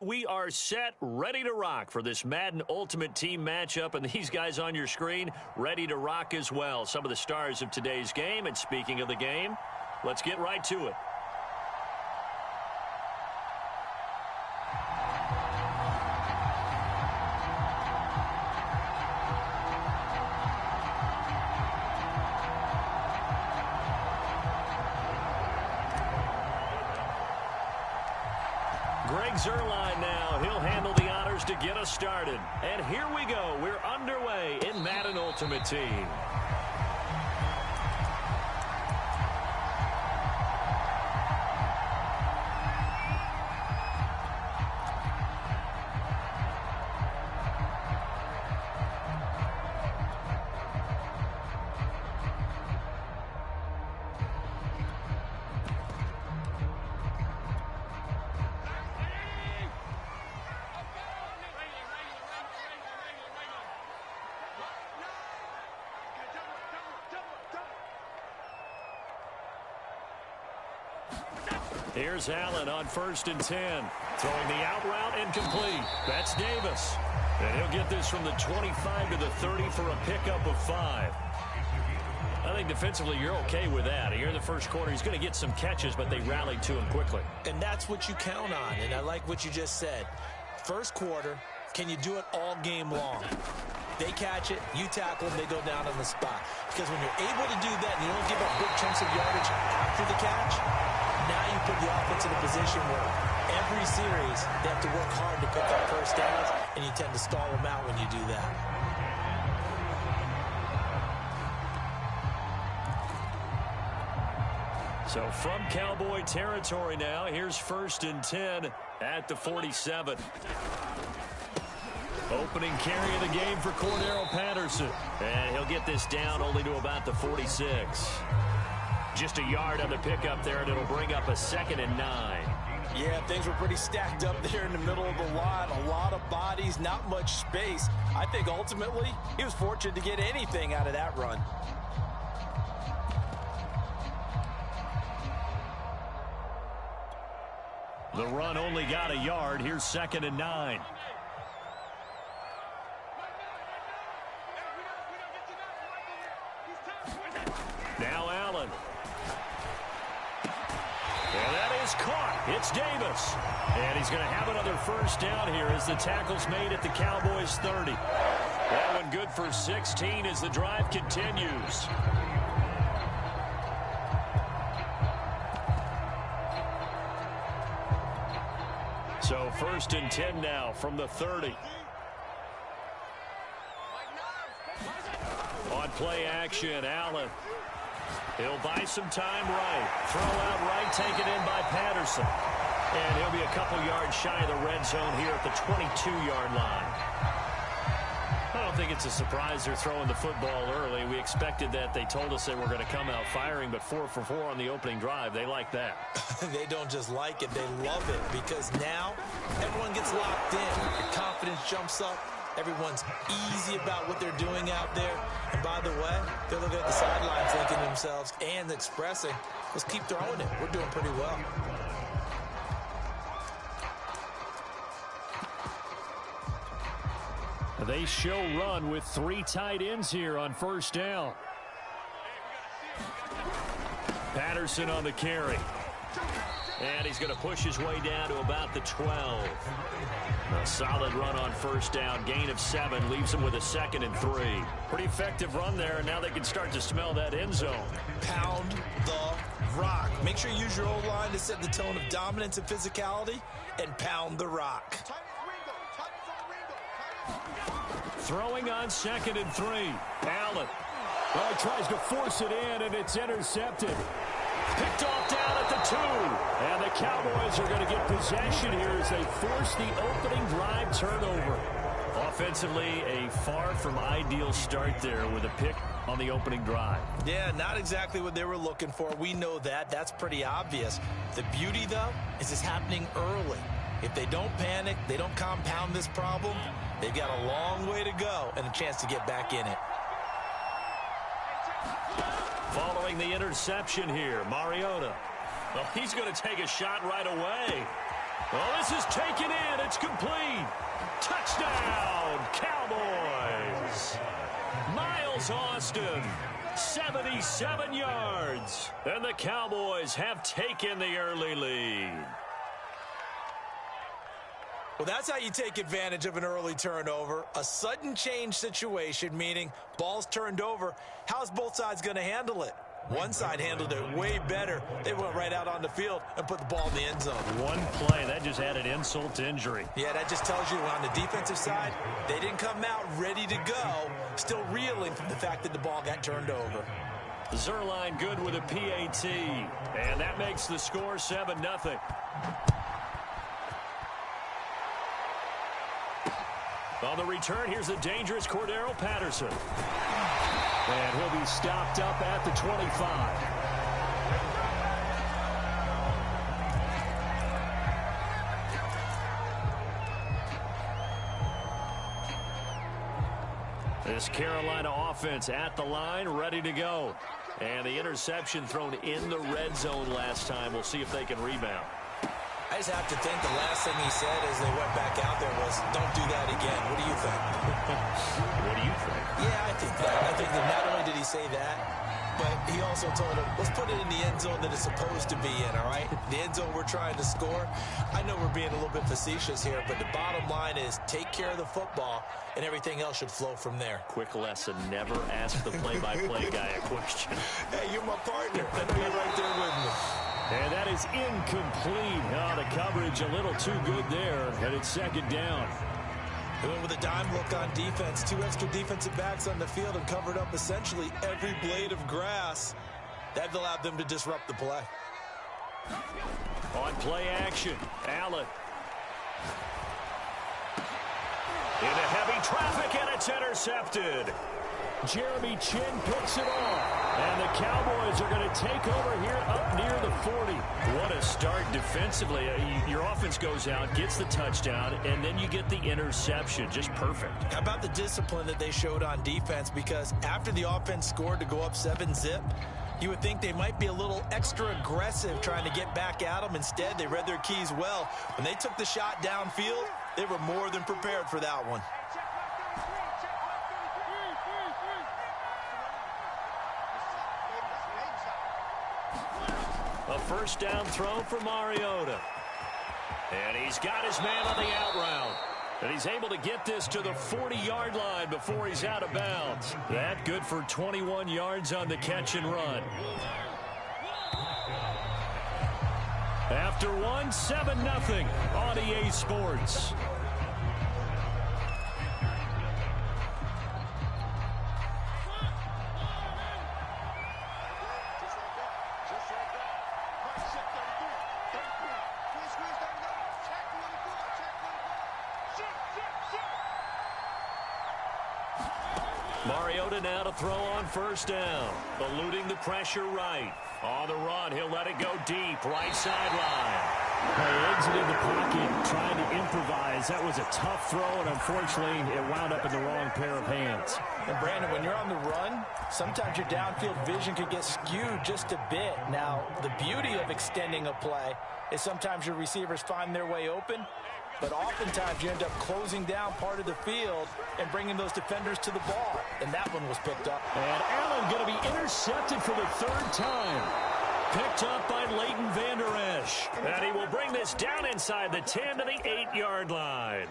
we are set, ready to rock for this Madden Ultimate Team matchup, and these guys on your screen ready to rock as well. Some of the stars of today's game, and speaking of the game, let's get right to it. Zerline now. He'll handle the honors to get us started. And here we go. We're underway in Madden Ultimate Team. Here's Allen on 1st and 10. Throwing the out route incomplete. That's Davis. And he'll get this from the 25 to the 30 for a pickup of 5. I think defensively you're okay with that. Here in the first quarter, he's going to get some catches, but they rallied to him quickly. And that's what you count on, and I like what you just said. First quarter, can you do it all game long? They catch it, you tackle them, they go down on the spot. Because when you're able to do that and you don't give up big chunks of yardage after the catch, now you put the offense in a position where every series they have to work hard to pick up first downs, and you tend to stall them out when you do that. So from Cowboy territory now, here's 1st and 10 at the 47. Opening carry of the game for Cordero Patterson. And he'll get this down only to about the 46. Just a yard on the pickup there, and it'll bring up a 2nd and 9. Yeah, things were pretty stacked up there in the middle of the line. A lot of bodies, not much space. I think ultimately he was fortunate to get anything out of that run. The run only got a yard. Here's 2nd and 9. Now Allen. And that is caught. It's Davis. And he's going to have another first down here as the tackle's made at the Cowboys' 30. That one good for 16 as the drive continues. So 1st and 10 now from the 30. On play action, Allen. He'll buy some time right. Throw out right, taken in by Patterson. And he'll be a couple yards shy of the red zone here at the 22-yard line. I don't think it's a surprise they're throwing the football early. We expected that. They told us they were going to come out firing, but 4 for 4 on the opening drive. They like that. They don't just like it, they love it, because now everyone gets locked in. Your confidence jumps up. Everyone's easy about what they're doing out there. And by the way, they're looking at the sidelines thinking to themselves and expressing, let's keep throwing it. We're doing pretty well. They show run with 3 tight ends here on 1st down. Patterson on the carry. And he's going to push his way down to about the 12. A solid run on 1st down. Gain of 7 leaves him with a 2nd and 3. Pretty effective run there, and now they can start to smell that end zone. Pound the rock. Make sure you use your O-line to set the tone of dominance and physicality, and pound the rock. Throwing on 2nd and 3. Allen. Well, he tries to force it in, and it's intercepted. Picked off down at the 2. And the Cowboys are going to get possession here as they force the opening drive turnover. Offensively, a far from ideal start there with a pick on the opening drive. Yeah, not exactly what they were looking for. We know that. That's pretty obvious. The beauty, though, is it's happening early. If they don't panic, they don't compound this problem, they've got a long way to go and a chance to get back in it. Following the interception here, Mariota. Well, he's going to take a shot right away. Oh, this is taken in. It's complete. Touchdown, Cowboys. Miles Austin, 77 yards. And the Cowboys have taken the early lead. Well, that's how you take advantage of an early turnover. A sudden change situation, meaning ball's turned over. How's both sides going to handle it? One side handled it way better. They went right out on the field and put the ball in the end zone. One play, that just added insult to injury. Yeah, that just tells you on the defensive side, they didn't come out ready to go, still reeling from the fact that the ball got turned over. Zerline good with a PAT, and that makes the score 7-0. On the return, here's the dangerous Cordero Patterson. And he'll be stopped up at the 25. This Carolina offense at the line, ready to go. And the interception thrown in the red zone last time. We'll see if they can rebound. I just have to think the last thing he said as they went back out there was, don't do that again. What do you think? What do you think? Yeah, I think that. I think that not only did he say that, but he also told him, let's put it in the end zone that it's supposed to be in, all right? The end zone we're trying to score. I know we're being a little bit facetious here, but the bottom line is take care of the football, and everything else should flow from there. Quick lesson, never ask the play-by-play guy a question. Hey, you're my partner. I know you're right there with me. And that is incomplete. Oh, the coverage a little too good there, and it's second down. They went with a dime look on defense. 2 extra defensive backs on the field and covered up essentially every blade of grass. That allowed them to disrupt the play. On play action, Allen. Into heavy traffic, and it's intercepted. Jeremy Chin picks it off. And the Cowboys are going to take over here up near the 40. What a start defensively. Your offense goes out, gets the touchdown, and then you get the interception. Just perfect. How about the discipline that they showed on defense? Because after the offense scored to go up 7-zip, you would think they might be a little extra aggressive trying to get back at them. Instead, they read their keys well. When they took the shot downfield, they were more than prepared for that one. A first down throw for Mariota. And he's got his man on the out route. And he's able to get this to the 40-yard line before he's out of bounds. That good for 21 yards on the catch and run. After one, 7-0 on EA Sports. Mariota now to throw on first down. Eluding the pressure right. On the run, he'll let it go deep. Right sideline. He exited the pocket, trying to improvise. That was a tough throw, and unfortunately, it wound up in the wrong pair of hands. And, Brandon, when you're on the run, sometimes your downfield vision could get skewed just a bit. Now, the beauty of extending a play is sometimes your receivers find their way open, but oftentimes you end up closing down part of the field and bringing those defenders to the ball. And that one was picked up. And Allen going to be intercepted for the third time. Picked up by Leighton Vander Esch. And he will bring this down inside the 10 to the 8-yard line.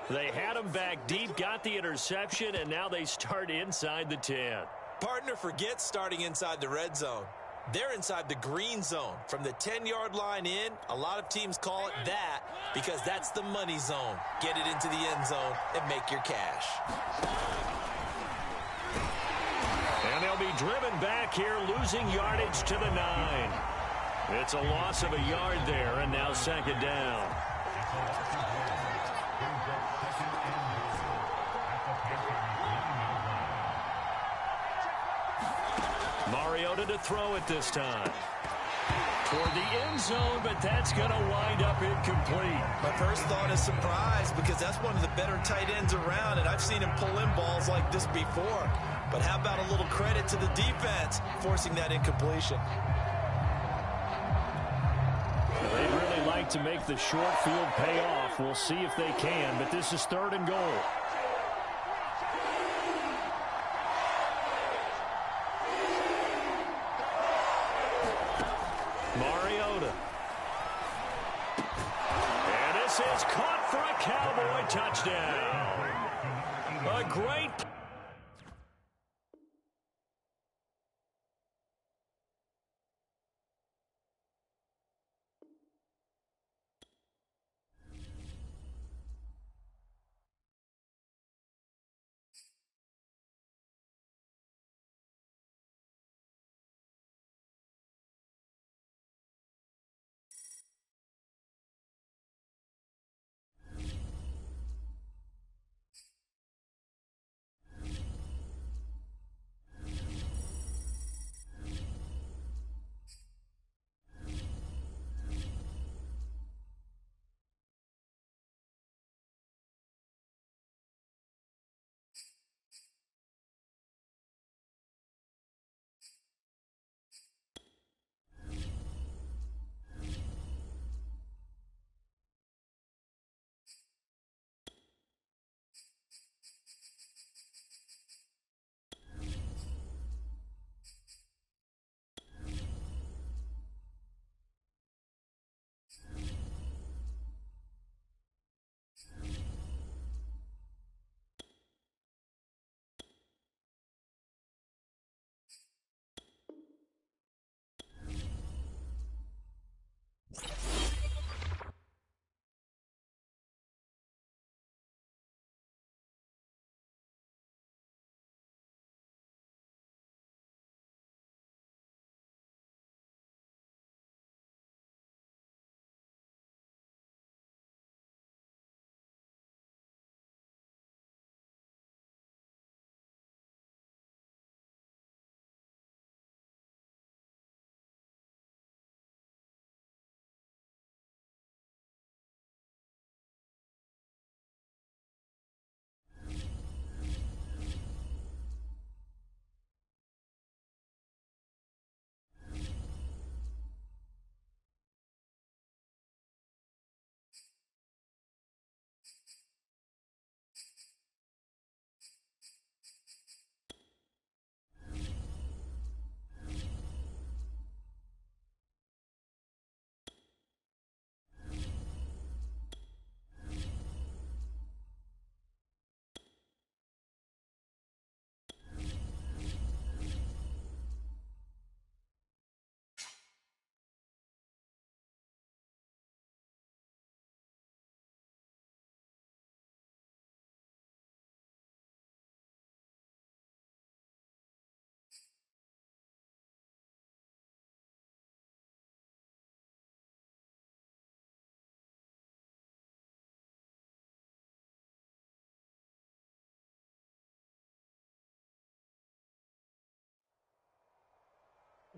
They had him back deep, got the interception, and now they start inside the 10. Partner forgets starting inside the red zone. They're inside the green zone. From the 10-yard line in, a lot of teams call it that because that's the money zone. Get it into the end zone and make your cash. And they'll be driven back here, losing yardage to the 9. It's a loss of a yard there, and now second down. Mariota to throw it this time. Toward the end zone, but that's going to wind up incomplete. My first thought is surprise because that's one of the better tight ends around, and I've seen him pull in balls like this before. But how about a little credit to the defense forcing that incompletion? They'd really like need to make the short field pay off. We'll see if they can, but this is 3rd and goal. Mariota. And this is caught for a Cowboy touchdown. A great...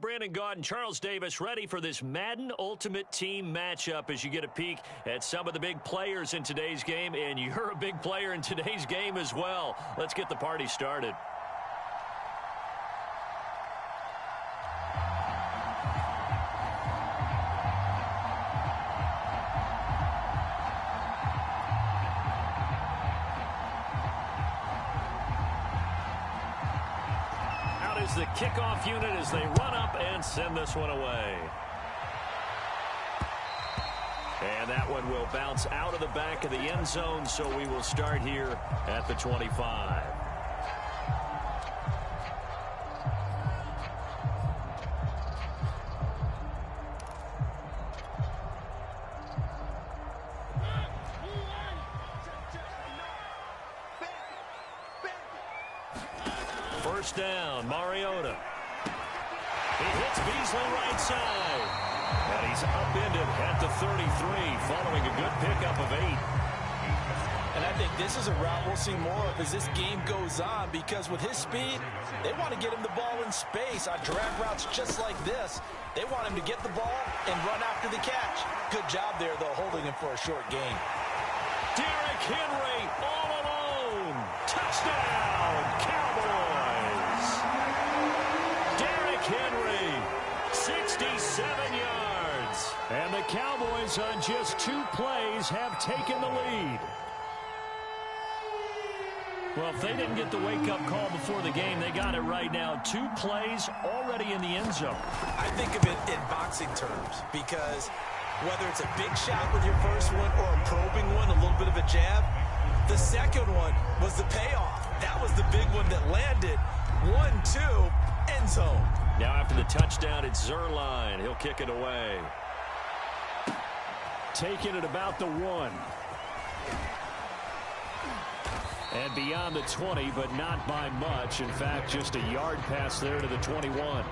Brandon Gaud and Charles Davis ready for this Madden Ultimate Team matchup as you get a peek at some of the big players in today's game, and you're a big player in today's game as well. Let's get the party started. The kickoff unit as they run up and send this one away. And that one will bounce out of the back of the end zone, so we will start here at the 25. First down, Mariota. He hits Beasley right side. And he's upended at the 33 following a good pickup of 8. And I think this is a route we'll see more of as this game goes on, because with his speed, they want to get him the ball in space on drag routes just like this. They want him to get the ball and run after the catch. Good job there, though, holding him for a short gain. Derrick Henry all alone. Touchdown, Cowboys. Derrick Henry, 67 yards. And the Cowboys Rogers on just 2 plays have taken the lead. Well, if they didn't get the wake-up call before the game, they got it right now. 2 plays already in the end zone. I think of it in boxing terms because whether it's a big shot with your first one or a probing one, a little bit of a jab, the second one was the payoff. That was the big one that landed. 1-2, end zone. Now after the touchdown, it's Zuerlein. He'll kick it away. Taking it about the 1. And beyond the 20, but not by much. In fact, just a yard pass there to the 21.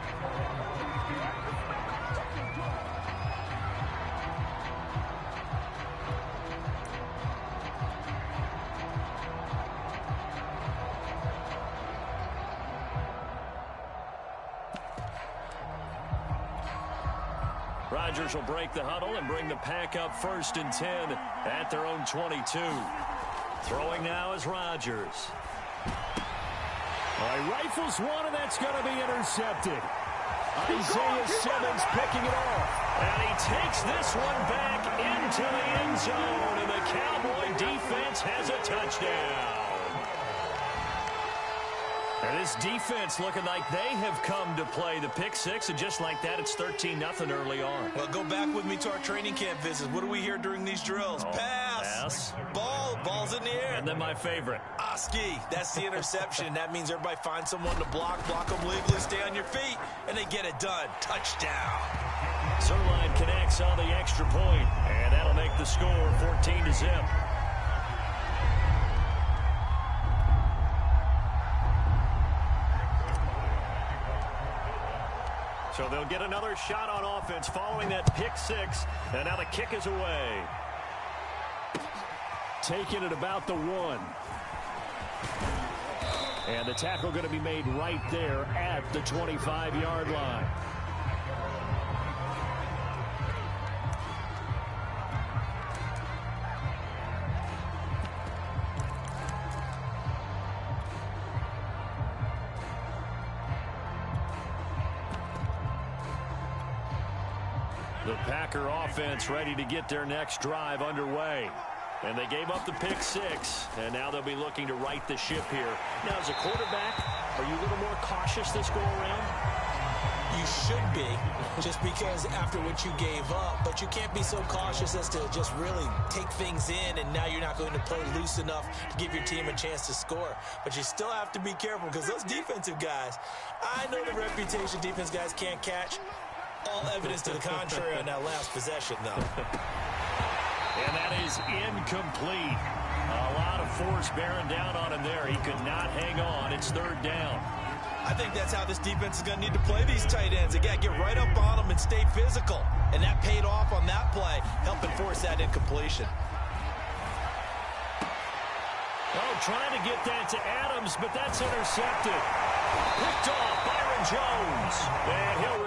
Rodgers will break the huddle and bring the pack up 1st and 10 at their own 22. Throwing now is Rodgers. He rifles one, and that's going to be intercepted. Isaiah Simmons picking it off. And he takes this one back into the end zone, and the Cowboy defense has a touchdown. And this defense looking like they have come to play the pick 6, and just like that, it's 13-0 early on. Well, go back with me to our training camp visits. What do we hear during these drills? Pass. Ball's in the air. And then my favorite. Oski, that's the interception. That means everybody finds someone to block them legally, stay on your feet, and they get it done. Touchdown. Zuerlein connects on the extra point, and that'll make the score 14-0. So they'll get another shot on offense following that pick 6, and now the kick is away. Taking it about the 1. And the tackle going to be made right there at the 25-yard line. The Packer offense ready to get their next drive underway. And they gave up the pick 6, and now they'll be looking to right the ship here. Now, as a quarterback, are you a little more cautious this go-around? You should be, just because after what you gave up, but you can't be so cautious as to just really take things in, and now you're not going to play loose enough to give your team a chance to score. But you still have to be careful, because those defensive guys, I know the reputation defense guys can't catch. All evidence to the contrary on that last possession, though. And that is incomplete. A lot of force bearing down on him there. He could not hang on. It's 3rd down. I think that's how this defense is going to need to play these tight ends. They got to get right up on them and stay physical. And that paid off on that play, helping force that incompletion. Oh, trying to get that to Adams, but that's intercepted. Picked off Byron Jones. And he'll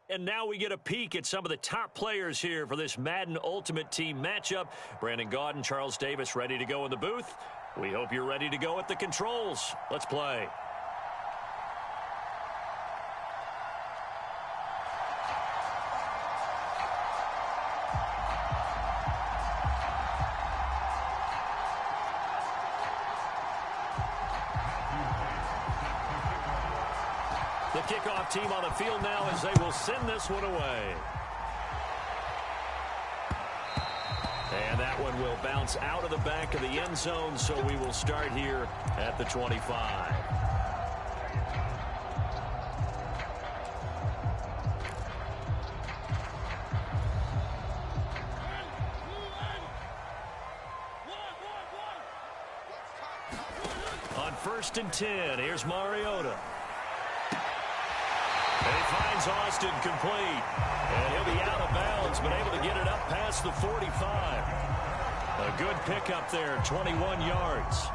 And now we get a peek at some of the top players here for this Madden Ultimate Team matchup. Brandon Gaudin, Charles Davis ready to go in the booth. We hope you're ready to go at the controls. Let's play. The kickoff team on the field now as they will send this one away. And that one will bounce out of the back of the end zone, so we will start here at the 25. On 1st and 10, here's Mariota. And he finds Austin complete. And he'll be out of bounds, but able to get it up past the 45. A good pickup there, 21 yards.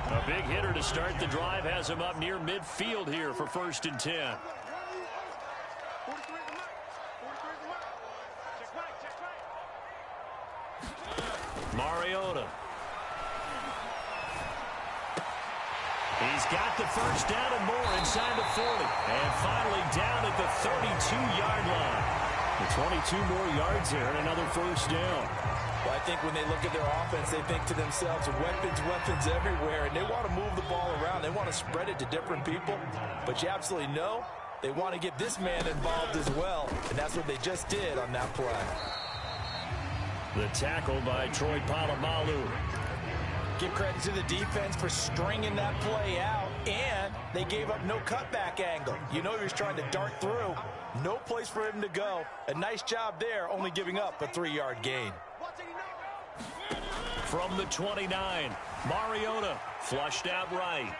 A big hitter to start the drive has him up near midfield here for 1st and 10. Mariota. He's got the first down and more inside the 40. And finally down at the 32-yard line. The 22 more yards there and another first down. Well, I think when they look at their offense, they think to themselves, weapons everywhere, and they want to move the ball around. They want to spread it to different people. But you absolutely know they want to get this man involved as well, and that's what they just did on that play. The tackle by Troy Polamalu. Give credit to the defense for stringing that play out, and they gave up no cutback angle. You know he was trying to dart through. No place for him to go. A nice job there, only giving up a 3-yard gain. From the 29, Mariota flushed out right.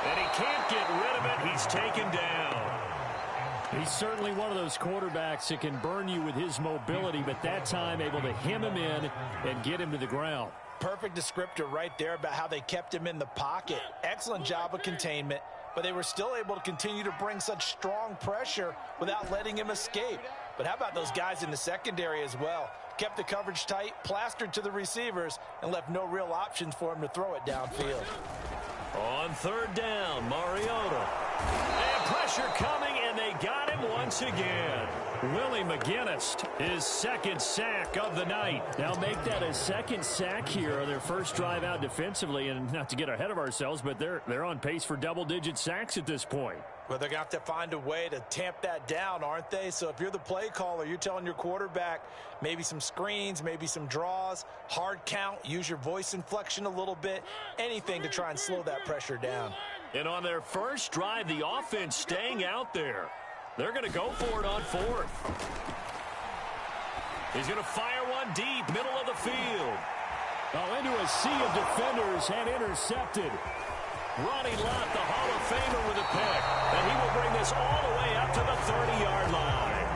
And he can't get rid of it. He's taken down. He's certainly one of those quarterbacks that can burn you with his mobility, but that time able to hem him in and get him to the ground. Perfect descriptor right there about how they kept him in the pocket. Excellent job of containment, but they were still able to continue to bring such strong pressure without letting him escape. But how about those guys in the secondary as well? Kept the coverage tight, plastered to the receivers, and left no real options for him to throw it downfield. On 3rd down, Mariota. And pressure coming, and they got him once again. Willie McGinnis, his 2nd sack of the night. Now make that a 2nd sack here on their first drive out defensively, and not to get ahead of ourselves, but they're on pace for double-digit sacks at this point. Well, they're going to have to find a way to tamp that down, aren't they? So if you're the play caller, you're telling your quarterback maybe some screens, maybe some draws, hard count, use your voice inflection a little bit, anything to try and slow that pressure down. And on their first drive, the offense staying out there. They're going to go for it on 4th. He's going to fire one deep, middle of the field. Oh, into a sea of defenders and intercepted. Ronnie Lott, the Hall of Famer, with a pick. And he will bring this all the way up to the 30-yard line.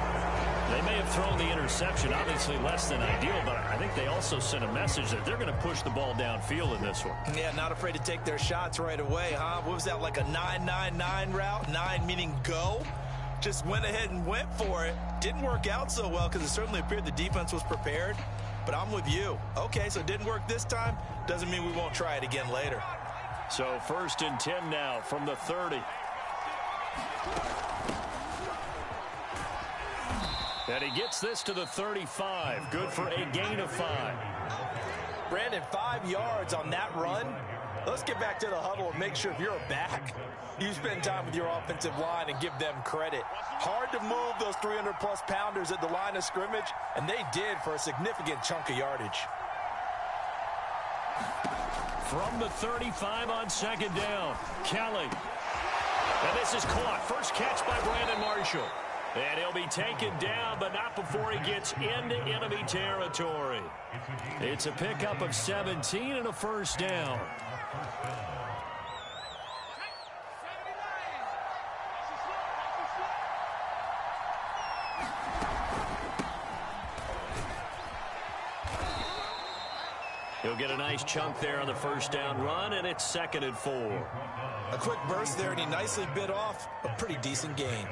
They may have thrown the interception, obviously less than ideal, but I think they also sent a message that they're going to push the ball downfield in this one. Yeah, not afraid to take their shots right away, huh? What was that, like a 9-9-9 route? 9 meaning go? Just went ahead and went for it. Didn't work out so well because it certainly appeared the defense was prepared. But I'm with you. Okay, so it didn't work this time. Doesn't mean we won't try it again later. So 1st and 10 now from the 30. And he gets this to the 35. Good for a gain of 5. Brandon, 5 yards on that run. Let's get back to the huddle and make sure if you're a back, you spend time with your offensive line and give them credit. Hard to move those 300-plus pounders at the line of scrimmage, and they did for a significant chunk of yardage. From the 35 on 2nd down, Kelly. And this is caught. First catch by Brandon Marshall. And he'll be taken down, but not before he gets into enemy territory. It's a pickup of 17 and a first down. He'll get a nice chunk there on the first down run, and it's 2nd and 4. A quick burst there, and he nicely bit off a pretty decent gain.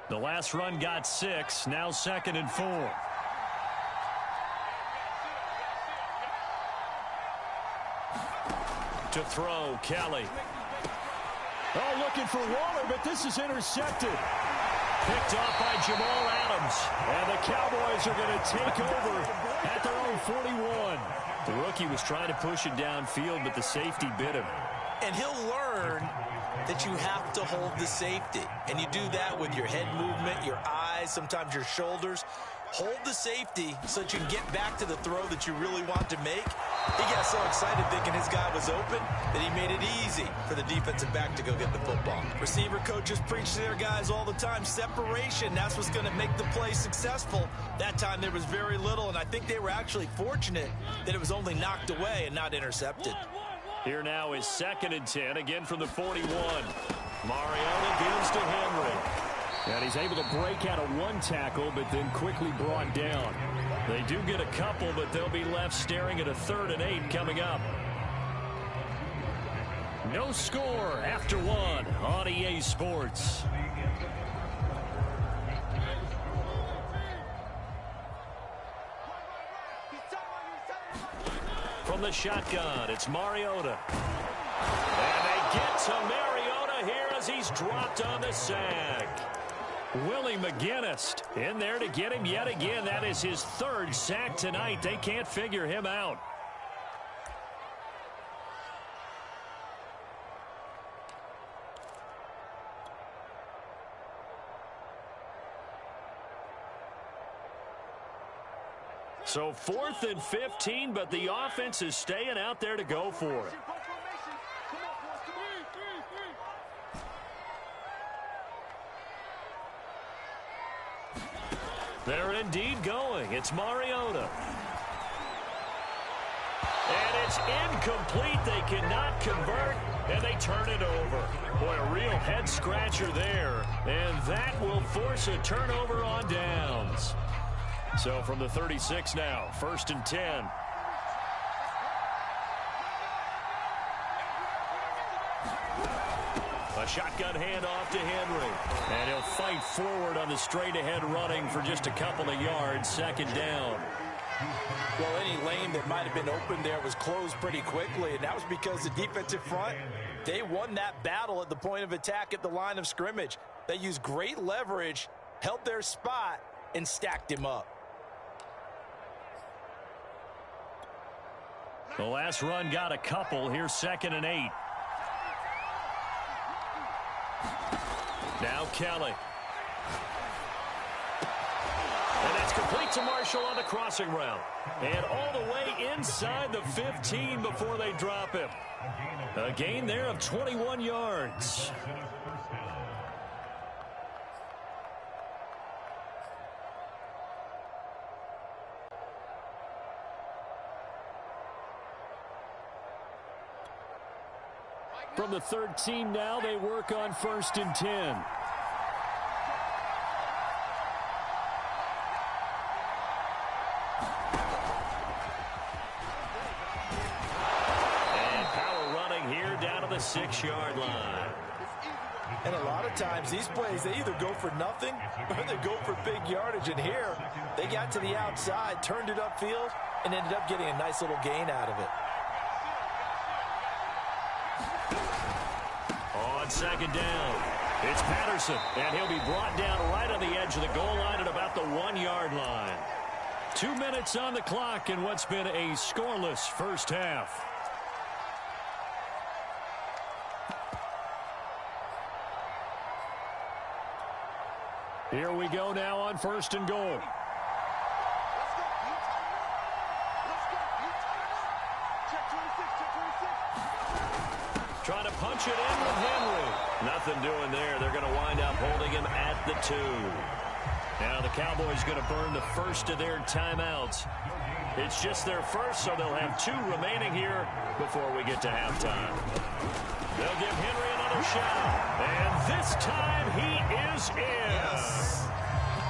The last run got 6, now 2nd and 4. To throw, Kelly. Oh, looking for Waller, but this is intercepted. Picked off by Jamal Adams. And the Cowboys are going to take over at their own 41. The rookie was trying to push it downfield, but the safety bit him. And he'll learn that you have to hold the safety. And you do that with your head movement, your eyes, sometimes your shoulders. Hold the safety so that you can get back to the throw that you really want to make. He got so excited thinking his guy was open that he made it easy for the defensive back to go get the football. Receiver coaches preach to their guys all the time. Separation, that's what's going to make the play successful. That time there was very little, and I think they were actually fortunate that it was only knocked away and not intercepted. Here now is 2nd and 10, again from the 41. Mariota gives to Henry. And he's able to break out of one tackle, but then quickly brought down. They do get a couple, but they'll be left staring at a 3rd and 8 coming up. No score after 1 on EA Sports. From the shotgun, it's Mariota. And they get to Mariota here as he's dropped on the sack. Willie McGinnis in there to get him yet again. That is his 3rd sack tonight. They can't figure him out. So 4th and 15, but the offense is staying out there to go for it. They're indeed going. It's Mariota. And it's incomplete. They cannot convert, and they turn it over. Boy, a real head-scratcher there. And that will force a turnover on downs. So from the 36 now, 1st and 10. A shotgun handoff to Henry. And he'll fight forward on the straight-ahead running for just a couple of yards. 2nd down. Well, any lane that might have been open there was closed pretty quickly, and that was because the defensive front, they won that battle at the point of attack at the line of scrimmage. They used great leverage, held their spot, and stacked him up. The last run got a couple. Here's 2nd and 8. Now Kelly. And that's complete to Marshall on the crossing route. And all the way inside the 15 before they drop him. A gain there of 21 yards. From the 13 now, they work on 1st and 10. And power running here down to the 6-yard line. And a lot of times these plays, they either go for nothing or they go for big yardage. And here, they got to the outside, turned it upfield, and ended up getting a nice little gain out of it. On 2nd down, it's Patterson, and he'll be brought down right on the edge of the goal line at about the 1-yard line. 2 minutes on the clock in what's been a scoreless first half. Here we go now on 1st and goal. Trying to punch it in with Henry. Nothing doing there. They're going to wind up holding him at the 2. Now the Cowboys going to burn the first of their timeouts. It's just their first, so they'll have 2 remaining here before we get to halftime. They'll give Henry another shot. And this time he is in. Yes.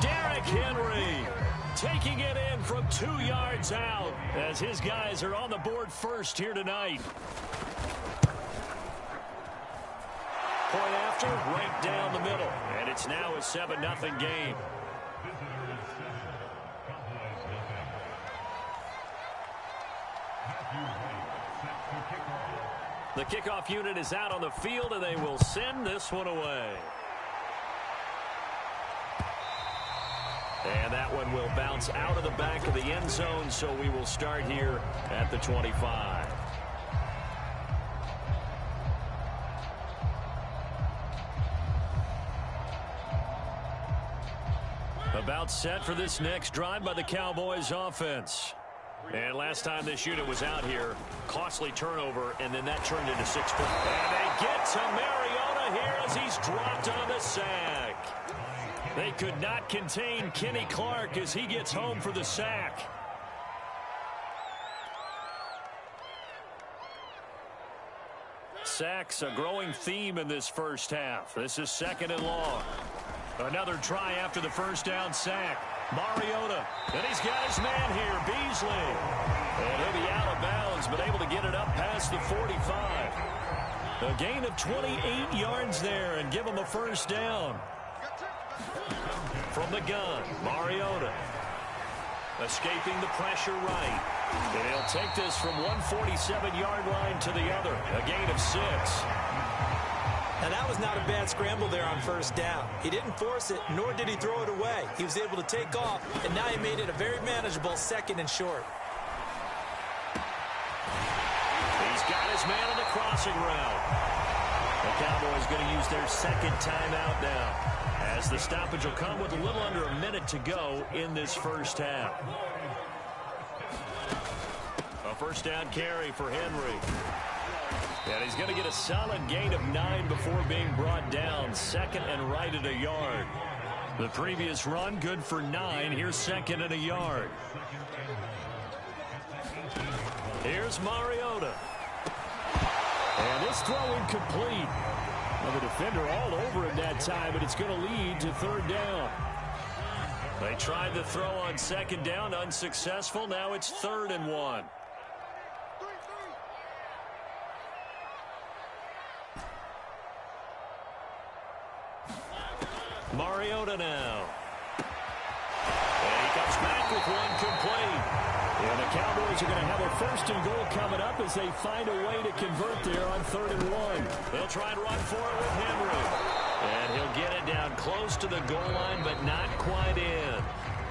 Derrick Henry taking it in from 2 yards out as his guys are on the board first here tonight. Point after, right down the middle. And it's now a 7-0 game. The kickoff unit is out on the field, and they will send this one away. And that one will bounce out of the back of the end zone, so we will start here at the 25. About set for this next drive by the Cowboys offense. And last time this unit was out here, costly turnover, and then that turned into 6 points. And they get to Mariota here as he's dropped on the sack. They could not contain Kenny Clark as he gets home for the sack. Sacks a growing theme in this first half. This is 2nd and long. Another try after the first down sack. Mariota, and he's got his man here, Beasley. And he'll be out of bounds, but able to get it up past the 45. A gain of 28 yards there and give him a first down. From the gun, Mariota. Escaping the pressure right. And he'll take this from one 47-yard line to the other. A gain of 6. Now, that was not a bad scramble there on first down. He didn't force it, nor did he throw it away. He was able to take off, and now he made it a very manageable 2nd and short. He's got his man on the crossing route. The Cowboys going to use their 2nd timeout now, as the stoppage will come with a little under a minute to go in this first half. A first down carry for Henry. And he's going to get a solid gain of 9 before being brought down. 2nd and right at a yard. The previous run good for 9. Here's 2nd and a yard. Here's Mariota. And this throw incomplete. Well, the defender all over him that time, and it's going to lead to 3rd down. They tried the throw on 2nd down, unsuccessful. Now it's 3rd and 1. Mariota now. And he comes back with one complete. And the Cowboys are going to have a 1st and goal coming up as they find a way to convert there on 3rd and 1. They'll try and run for it with Henry. And he'll get it down close to the goal line, but not quite in.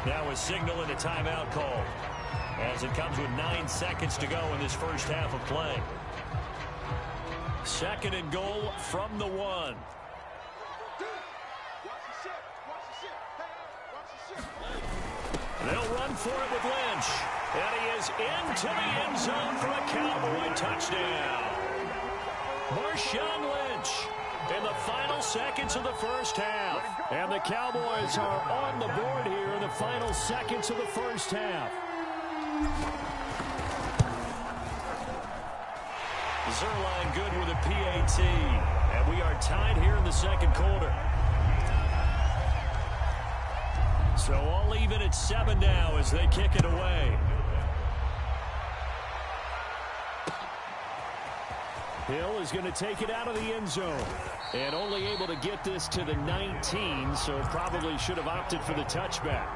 Now a signal and a timeout call, as it comes with 9 seconds to go in this first half of play. 2nd and goal from the 1. They'll run for it with Lynch. And he is into the end zone for a Cowboy touchdown. Marshawn Lynch in the final seconds of the first half. And the Cowboys are on the board here in the final seconds of the first half. Zerline good with a PAT. And we are tied here in the 2nd quarter. So all even at 7 now as they kick it away. Hill is going to take it out of the end zone. And only able to get this to the 19, so probably should have opted for the touchback.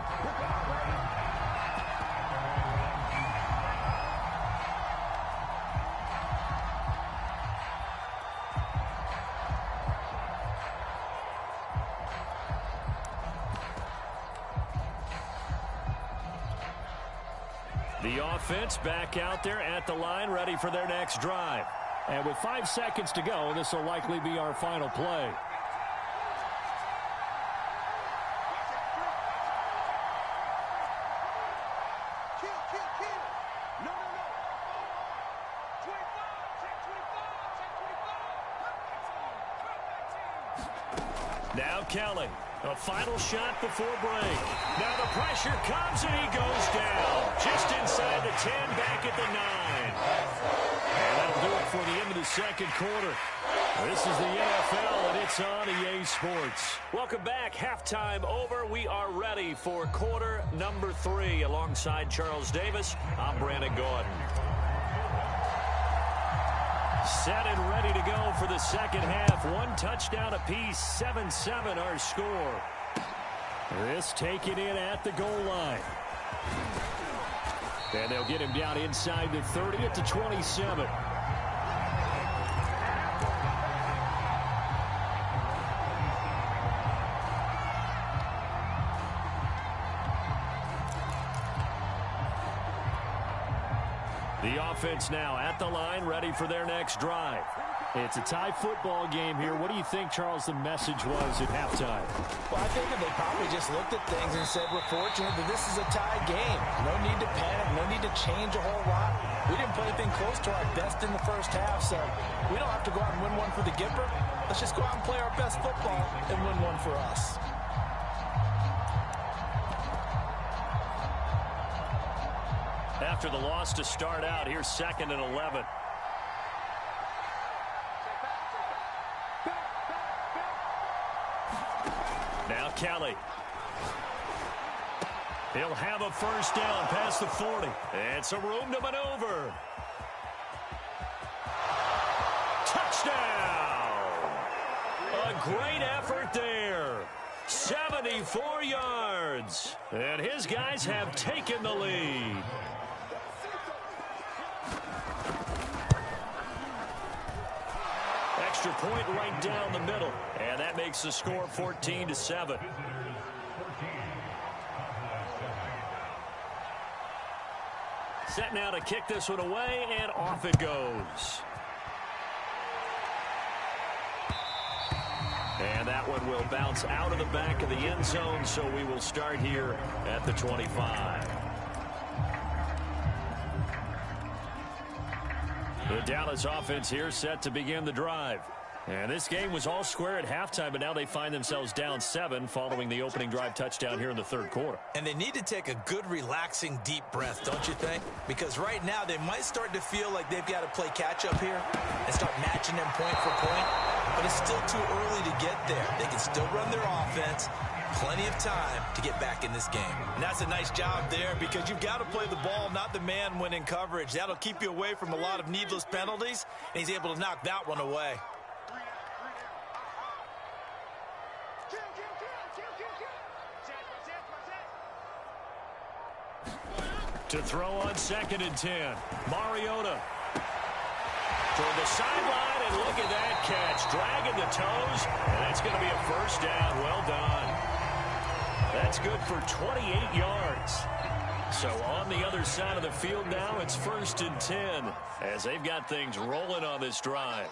The offense back out there at the line, ready for their next drive. And with 5 seconds to go, this will likely be our final play. Now Kelly. A final shot before break. Now the pressure comes and he goes down. Just inside the 10, back at the 9. And that'll do it for the end of the 2nd quarter. This is the NFL and it's on EA Sports. Welcome back. Halftime over. We are ready for quarter number 3. Alongside Charles Davis, I'm Brandon Gordon. Set and ready to go for the 2nd half. 1 touchdown apiece, 7-7 our score. This taken in at the goal line. And they'll get him down inside the 30 at the 27. The offense now at the line, ready for their next drive. It's a tie football game here. What do you think, Charles, the message was at halftime? Well, I think that they probably just looked at things and said, we're fortunate that this is a tie game. No need to panic. No need to change a whole lot. We didn't play anything close to our best in the first half, so we don't have to go out and win one for the Gipper. Let's just go out and play our best football and win one for us. After the loss to start out, here's 2nd and 11. Now Kelly. He'll have a first down past the 40. And some room to maneuver. Touchdown! A great effort there. 74 yards. And his guys have taken the lead. Extra point right down the middle. And that makes the score 14-7. Set now to kick this one away, and off it goes. And that one will bounce out of the back of the end zone, so we will start here at the 25. The Dallas offense here set to begin the drive. And this game was all square at halftime, but now they find themselves down 7 following the opening drive touchdown here in the third quarter. And they need to take a good, relaxing, deep breath, don't you think? Because right now they might start to feel like they've got to play catch-up here and start matching them point for point. But it's still too early to get there. They can still run their offense. Plenty of time to get back in this game. And that's a nice job there because you've got to play the ball, not the man when in coverage. That'll keep you away from a lot of needless penalties, and he's able to knock that one away. To throw on 2nd and 10. Mariota. Toward the sideline, and look at that catch. Dragging the toes, and that's going to be a first down. Well done. That's good for 28 yards. So on the other side of the field now, it's 1st and 10 as they've got things rolling on this drive.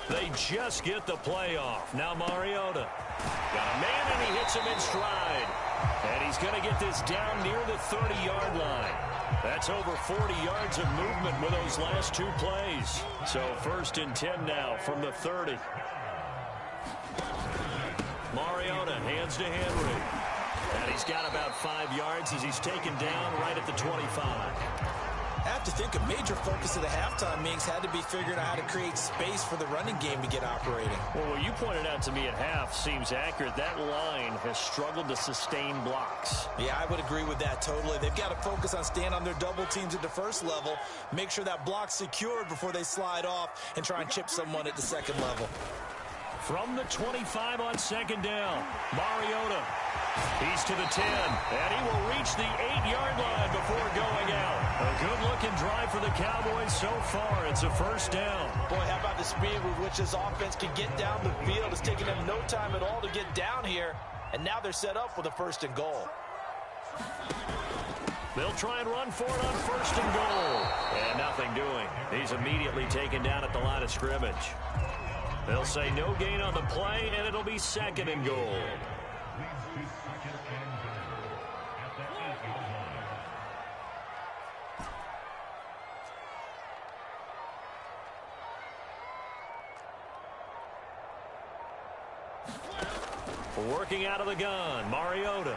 They just get the play off. Now Mariota. Got a man, and he hits him in stride. And he's going to get this down near the 30-yard line. That's over 40 yards of movement with those last 2 plays. So 1st and 10 now from the 30. Mariota hands to Henry. And he's got about 5 yards as he's taken down right at the 25. I have to think a major focus of the halftime meetings had to be figuring out how to create space for the running game to get operating. Well, what you pointed out to me at half seems accurate. That line has struggled to sustain blocks. Yeah, I would agree with that totally. They've got to focus on staying on their double teams at the first level, make sure that block's secured before they slide off and try and chip someone at the second level. From the 25 on 2nd down, Mariota. He's to the 10, and he will reach the 8-yard line before going out. A good-looking drive for the Cowboys so far. It's a first down. Boy, how about the speed with which this offense can get down the field? It's taken them no time at all to get down here, and now they're set up with a 1st and goal. They'll try and run for it on 1st and goal. And nothing doing. He's immediately taken down at the line of scrimmage. They'll say no gain on the play, and it'll be 2nd and goal. Working out of the gun, Mariota.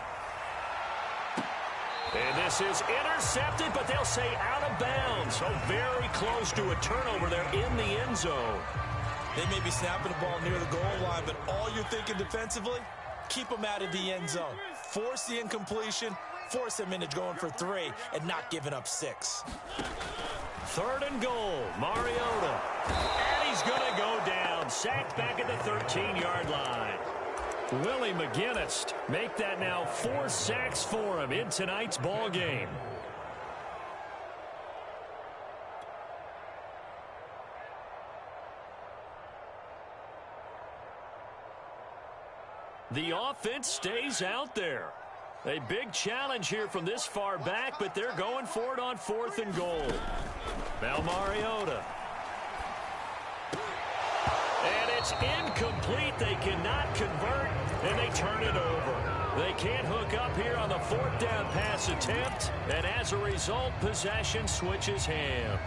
And this is intercepted, but they'll say out of bounds. So very close to a turnover there in the end zone. They may be snapping the ball near the goal line, but all you're thinking defensively, keep them out of the end zone. Force the incompletion, force them into going for 3, and not giving up 6. 3rd and goal, Mariota. And he's going to go down. Sacked back at the 13-yard line. Willie McGinnis make that now 4 sacks for him in tonight's ball game. The offense stays out there. A big challenge here from this far back, but they're going for it on 4th and goal. Now Mariota. And it's incomplete. They cannot convert, and they turn it over. They can't hook up here on the 4th down pass attempt, and as a result, possession switches hands.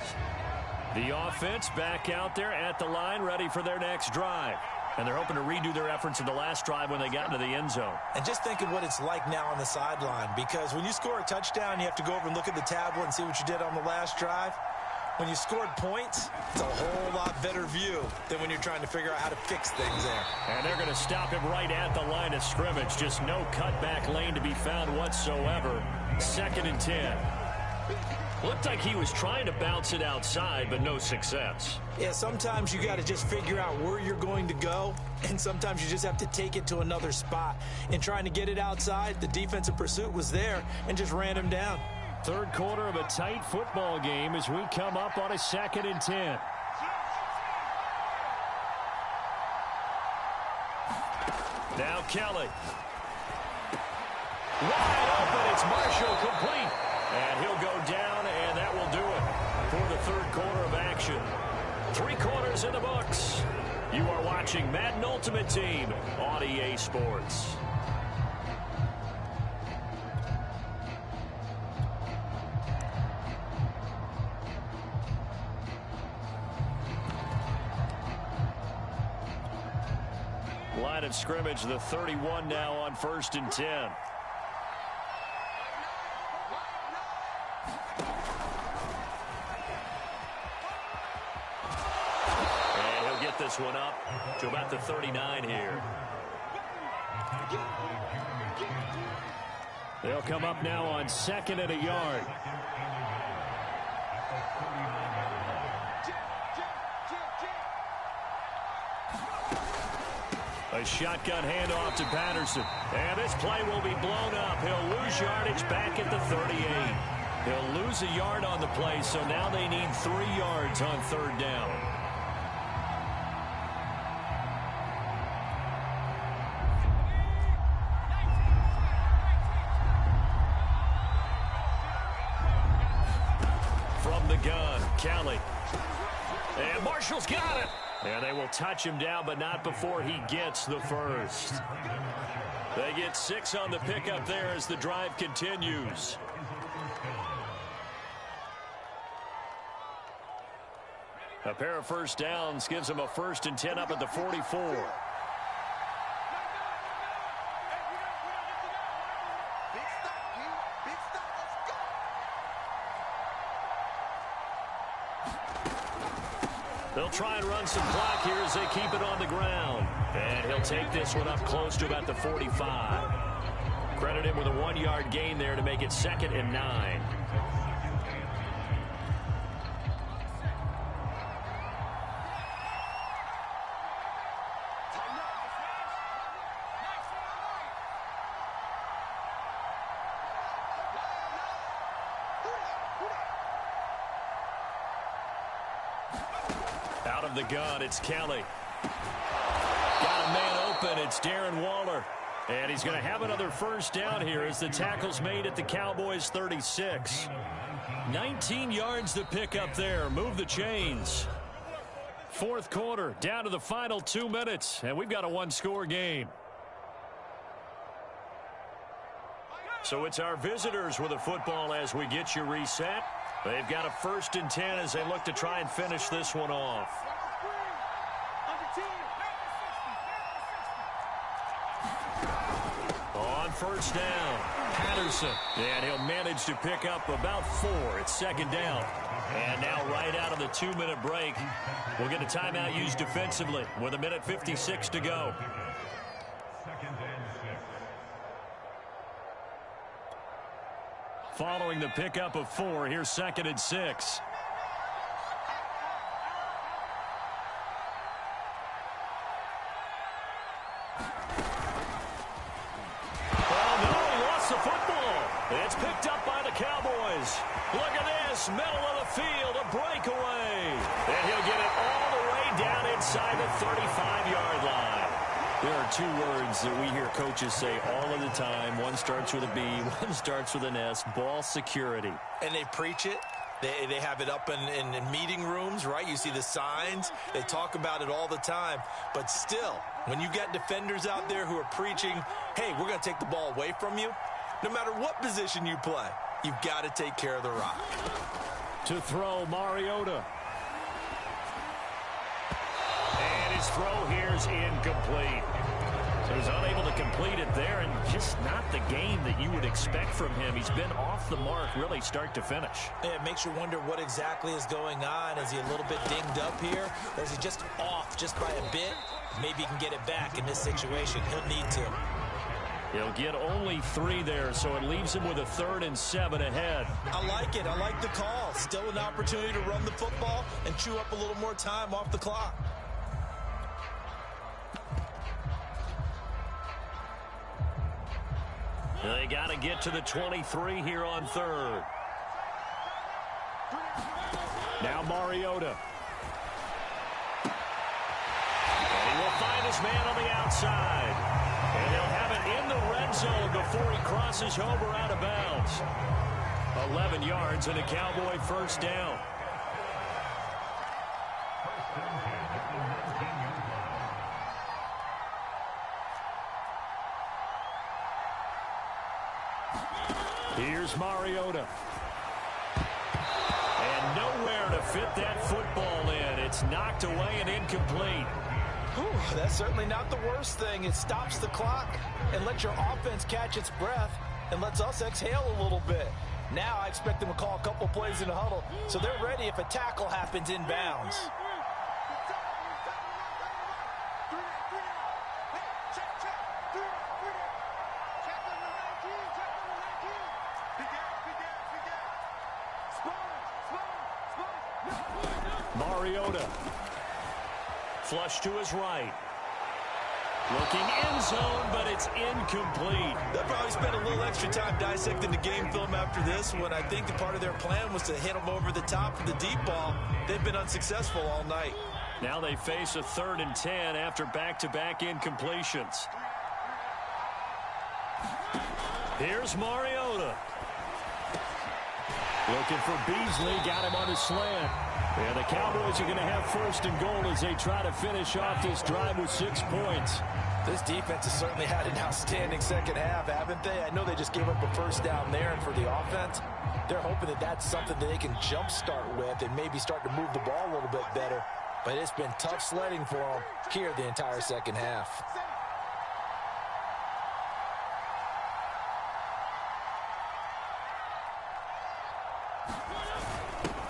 The offense back out there at the line, ready for their next drive. And they're hoping to redo their efforts in the last drive when they got into the end zone. And just think of what it's like now on the sideline, because when you score a touchdown, you have to go over and look at the tablet and see what you did on the last drive. When you scored points, it's a whole lot better view than when you're trying to figure out how to fix things there. And they're going to stop him right at the line of scrimmage. Just no cutback lane to be found whatsoever. 2nd and 10. Looked like he was trying to bounce it outside, but no success. Yeah, sometimes you got to just figure out where you're going to go, and sometimes you just have to take it to another spot. In trying to get it outside, the defensive pursuit was there and just ran him down. 3rd quarter of a tight football game as we come up on a 2nd and 10. Now Kelly. Wide open. It's Marshall complete. And he'll go down, and that will do it for the 3rd quarter of action. 3 quarters in the books. You are watching Madden Ultimate Team on EA Sports. Line of scrimmage, the 31 now on 1st and 10. And he'll get this one up to about the 39 here. They'll come up now on 2nd and a yard. A shotgun handoff to Patterson. And this play will be blown up. He'll lose yardage back at the 38. He'll lose a yard on the play, so now they need 3 yards on 3rd down. From the gun, Kelly. And Marshall's got it. And they will touch him down, but not before he gets the first. They get 6 on the pickup there as the drive continues. A pair of first downs gives them a 1st and 10 up at the 44. They'll try and run some clock here as they keep it on the ground. And he'll take this one up close to about the 45. Credit him with a 1-yard gain there to make it 2nd and 9. Out of the gun, it's Kelly. Got a man open, it's Darren Waller. And he's going to have another first down here as the tackle's made at the Cowboys' 36. 19 yards to pick up there. Move the chains. 4th quarter, down to the final 2 minutes, and we've got a 1-score game. So it's our visitors with a football as we get you reset. They've got a 1st and 10 as they look to try and finish this one off. On 1st down, Patterson. And he'll manage to pick up about 4. It's 2nd down. And now right out of the 2-minute break, we'll get a timeout used defensively with 1:56 to go. Following the pickup of 4, here's 2nd and 6. Oh, no, he lost the football. It's picked up by the Cowboys. Look at this, middle of the field, a breakaway. And he'll get it all the way down inside the 35-yard line. There are two words that we hear coaches say all of the time. One starts with a B, one starts with an S, ball security. And they preach it. They have it up in meeting rooms, right? You see the signs. They talk about it all the time. But still, when you got defenders out there who are preaching, hey, we're going to take the ball away from you, no matter what position you play, you've got to take care of the rock. To throw, Mariota. And his throw here is incomplete. So he's unable to complete it there, and just not the game that you would expect from him. He's been off the mark really start to finish. Yeah, it makes you wonder what exactly is going on. Is he a little bit dinged up here, or is he just off just by a bit? Maybe he can get it back in this situation. He'll need to. He'll get only 3 there, so it leaves him with a 3rd and 7 ahead. I like it. I like the call. Still an opportunity to run the football and chew up a little more time off the clock. They got to get to the 23 here on 3rd. Now Mariota. And he will find his man on the outside. And he'll have it in the red zone before he crosses over out of bounds. 11 yards and a Cowboy first down. Here's Mariota. And nowhere to fit that football in. It's knocked away and incomplete. Whew, that's certainly not the worst thing. It stops the clock and lets your offense catch its breath and lets us exhale a little bit. Now I expect them to call a couple plays in a huddle, so they're ready if a tackle happens inbounds. Mariota. Flush to his right. Looking end zone, but it's incomplete. They'll probably spend a little extra time dissecting the game film after this one. I think the part of their plan was to hit them over the top for the deep ball. They've been unsuccessful all night. Now they face a 3rd and 10 after back-to-back incompletions. Here's Mariota. Looking for Beasley. Got him on his slant. And the Cowboys are going to have 1st and goal as they try to finish off this drive with 6 points. This defense has certainly had an outstanding second half, haven't they? I know they just gave up a first down there, and for the offense, they're hoping that that's something that they can jumpstart with and maybe start to move the ball a little bit better. But it's been tough sledding for them here the entire second half.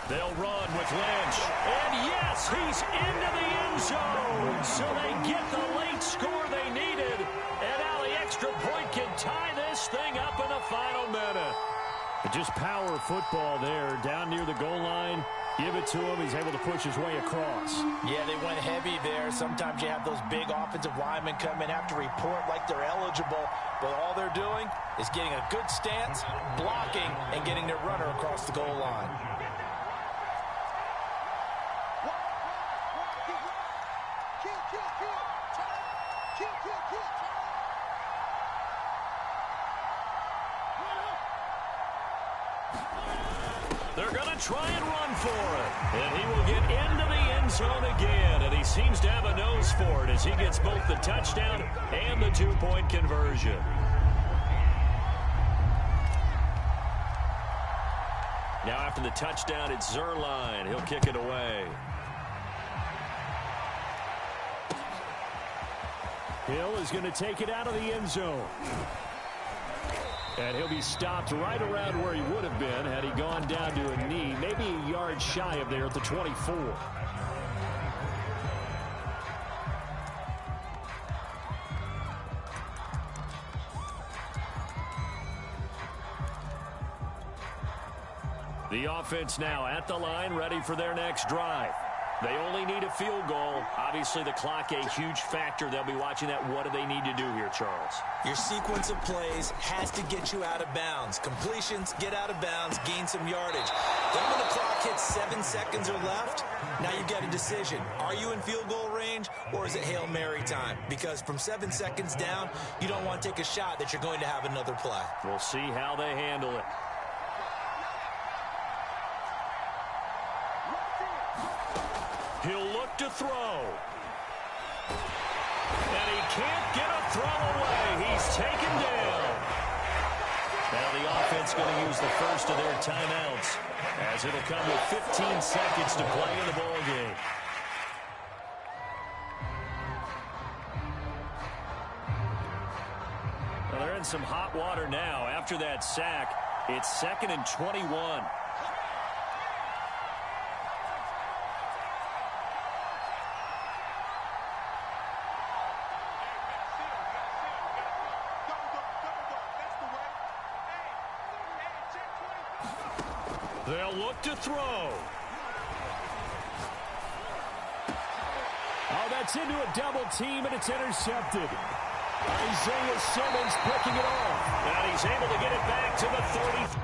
They'll run with Lynch. And yes, he's into the end zone. So they get the late score they needed. And now the extra point can tie this thing up in the final minute. Just power football there down near the goal line. Give it to him. He's able to push his way across. Yeah, they went heavy there. Sometimes you have those big offensive linemen come in, have to report like they're eligible. But all they're doing is getting a good stance, blocking, and getting their runner across the goal line. They're going to try and run for it. And he will get into the end zone again. And he seems to have a nose for it as he gets both the touchdown and the 2-point conversion. Now after the touchdown, it's Zerline. He'll kick it away. Hill is going to take it out of the end zone. And he'll be stopped right around where he would have been had he gone down to a knee, maybe a yard shy of there at the 24. The offense now at the line, ready for their next drive. They only need a field goal. Obviously, the clock a huge factor. They'll be watching that. What do they need to do here, Charles? Your sequence of plays has to get you out of bounds. Completions, get out of bounds, gain some yardage. Then when the clock hits 7 seconds or left, now you get a decision. Are you in field goal range, or is it Hail Mary time? Because from 7 seconds down, you don't want to take a shot that you're going to have another play. We'll see how they handle it. He'll look to throw. And he can't get a throw away. He's taken down. Now the offense going to use the first of their timeouts, as it'll come with 15 seconds to play in the ball game. Well, they're in some hot water now. After that sack, it's 2nd and 21. They'll look to throw. Oh, that's into a double team, and it's intercepted. Isaiah Simmons picking it off. And he's able to get it back to the 30.